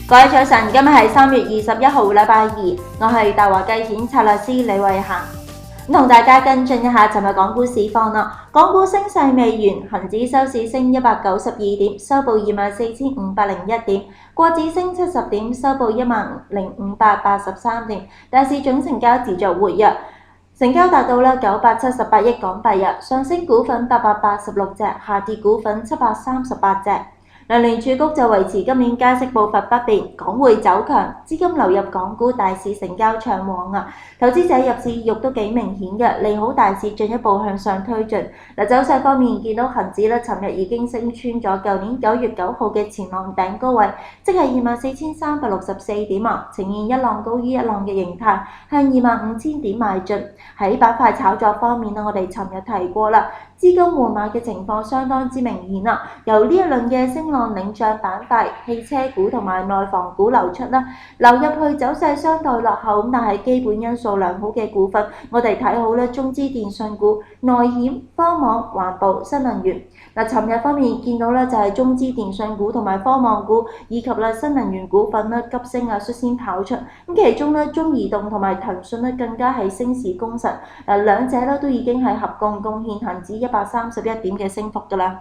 各位早晨，今日係3月21號，禮拜二，我係大華計險策略師李慧嫻，同大家跟進一下尋日港股市況啦。港股升勢未完，恒指收市升192點，收報24,501點；國指升70點，收報10,583點。大市總成交持續活躍，成交達到978億港幣，上升股份886隻，下跌股份738隻。聯儲局就維持今年加息步伐不變，港匯走強，資金流入港股，大市成交暢旺啊！投資者入市意欲都幾明顯嘅，利好大市進一步向上推進。走勢方面，見到恒指尋日已經升穿咗舊年9月9號嘅前浪頂高位，即係24,364點啊，呈現一浪高於一浪嘅形態，向25,000點邁進。喺板塊炒作方面我哋尋日提過啦，資金換馬嘅情況相當之明顯啦，由呢一輪嘅升浪領漲板塊、汽車股同埋內房股流出啦，流入去走勢相對落後，但係基本因素良好嘅股份，我哋睇好咧中資電信股、內險、科網、環保、新能源。尋日方面見到咧就係中資電信股同埋科網股以及新能源股份急升率先跑出，其中中移動同埋騰訊更加係升市功臣，兩者都已經係合共貢獻恒指131點嘅升幅㗎啦。